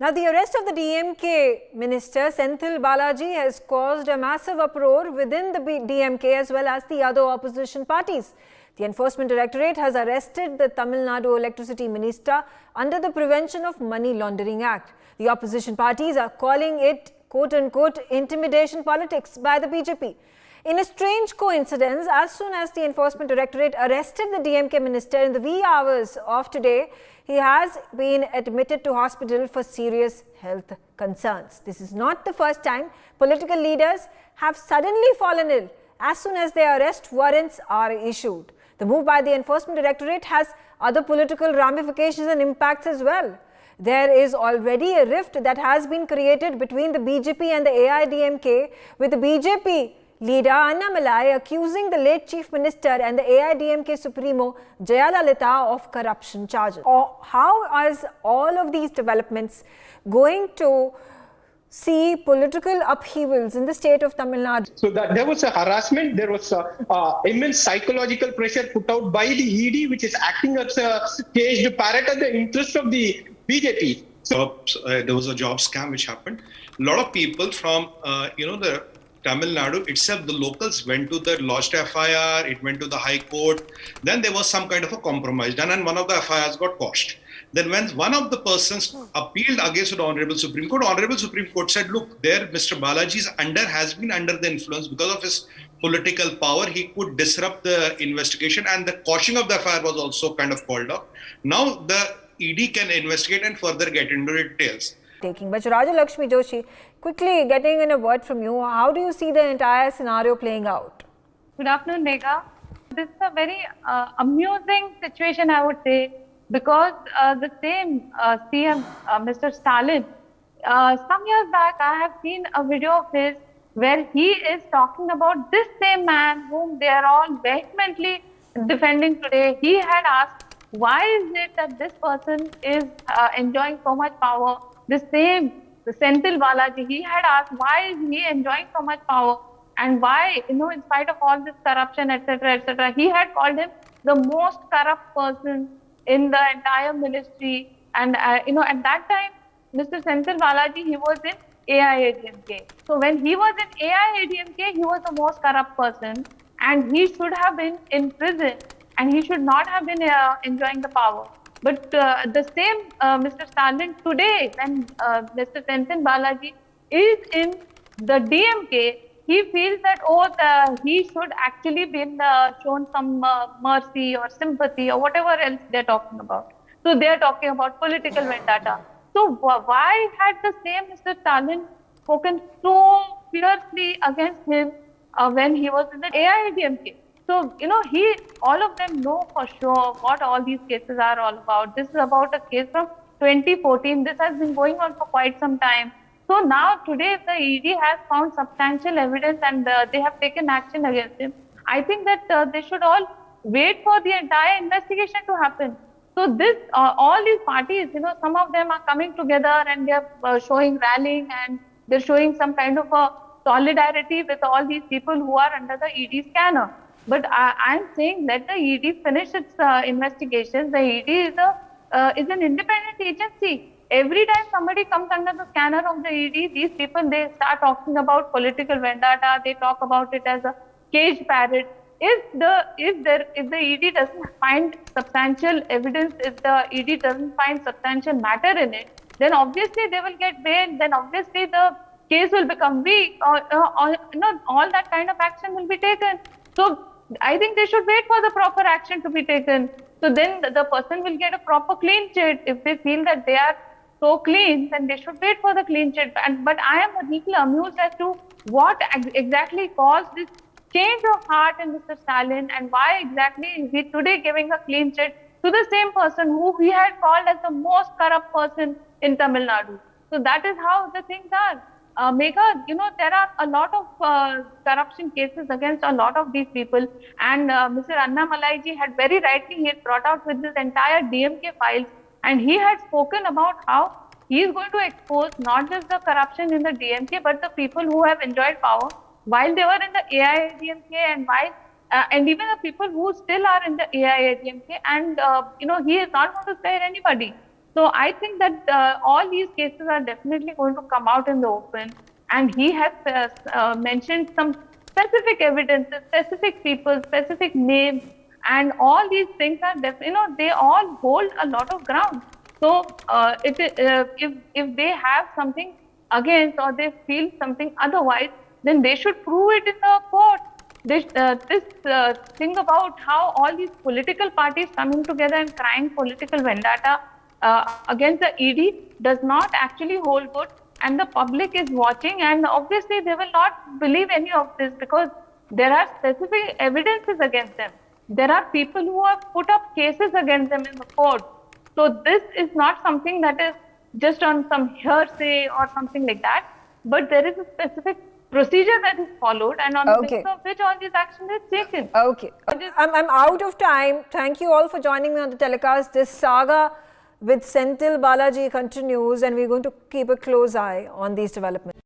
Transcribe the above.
Now, the arrest of the DMK minister Senthil Balaji has caused a massive uproar within the DMK as well as the other opposition parties. The Enforcement Directorate has arrested the Tamil Nadu Electricity Minister under the Prevention of Money Laundering Act. The opposition parties are calling it quote-unquote intimidation politics by the BJP. In a strange coincidence, as soon as the Enforcement Directorate arrested the DMK minister in the wee hours of today, he has been admitted to hospital for serious health concerns. This is not the first time political leaders have suddenly fallen ill as soon as their arrest warrants are issued. The move by the Enforcement Directorate has other political ramifications and impacts as well. There is already a rift that has been created between the BJP and the AIDMK, with the BJP leader Annamalai accusing the late Chief Minister and the AIDMK Supremo Rajalakshmi of corruption charges. How is all of these developments going to see political upheavals in the state of Tamil Nadu? So there was a harassment, there was immense psychological pressure put out by the ED, which is acting as a caged parrot at the interest of the BJP. So there was a job scam which happened. A lot of people from, the Tamil Nadu itself, the locals went to the lodged FIR, it went to the High Court. Then there was some kind of a compromise done and one of the FIRs got quashed. Then when one of the persons appealed against the Honorable Supreme Court said, look, there Mr. Balaji has been under the influence because of his political power. He could disrupt the investigation, and the quashing of the FIR was also kind of called up. Now the ED can investigate and further get into details. But Rajalakshmi Joshi, quickly getting in a word from you, how do you see the entire scenario playing out? Good afternoon, Megha. This is a very amusing situation, I would say, because the same CM, Mr. Stalin, some years back, I have seen a video of his where he is talking about this same man whom they are all vehemently defending today. He had asked, why is it that this person is enjoying so much power? The Senthil Balaji, he had asked, why is he enjoying so much power? And why, in spite of all this corruption, etc., he had called him the most corrupt person in the entire ministry. And, at that time, Mr. Senthil Balaji, he was in AIADMK. So when he was in AIADMK, he was the most corrupt person and he should have been in prison and he should not have been enjoying the power. But the same Mr. Stalin today, when Mr. Senthil Balaji is in the DMK, he feels that, he should actually be shown some mercy or sympathy or whatever else they're talking about. So they're talking about political vendetta. So why had the same Mr. Stalin spoken so fiercely against him when he was in the AIADMK? So, all of them know for sure what all these cases are all about. This is about a case from 2014. This has been going on for quite some time. So now today, if the ED has found substantial evidence and they have taken action against him, I think that they should all wait for the entire investigation to happen. So this, all these parties, some of them are coming together and they're showing rallying and they're showing some kind of a solidarity with all these people who are under the ED scanner. But I'm saying let the ED finish its investigations. The ED is an independent agency. Every time somebody comes under the scanner of the ED, these people, they start talking about political vendetta. They talk about it as a caged parrot. If the ED doesn't find substantial evidence, if the ED doesn't find substantial matter in it, then obviously they will get bailed. Then obviously the case will become weak, or all that kind of action will be taken. So I think they should wait for the proper action to be taken. So then the person will get a proper clean chit. If they feel that they are so clean, then they should wait for the clean chit. But I am a little amused as to what exactly caused this change of heart in Mr. Stalin and why exactly is he today giving a clean chit to the same person who he had called as the most corrupt person in Tamil Nadu. So that is how the things are. Megha, there are a lot of corruption cases against a lot of these people, and Mr. Annamalai ji had very rightly, he had brought out with this entire DMK files, and he had spoken about how he is going to expose not just the corruption in the DMK, but the people who have enjoyed power while they were in the AIADMK and even the people who still are in the AIADMK, and he is not going to spare anybody. So I think that all these cases are definitely going to come out in the open, and he has mentioned some specific evidences, specific people, specific names, and all these things are they all hold a lot of ground. So if they have something against, or they feel something otherwise, then they should prove it in the court. This thing about how all these political parties coming together and crying political vendetta against the ED does not actually hold good, and the public is watching, and obviously they will not believe any of this because there are specific evidences against them. There are people who have put up cases against them in the court. So this is not something that is just on some hearsay or something like that, but there is a specific procedure that is followed, and on the basis of which all these action is taken. Okay. I'm out of time. Thank you all for joining me on the telecast. This saga with Senthil Balaji continues, and we're going to keep a close eye on these developments.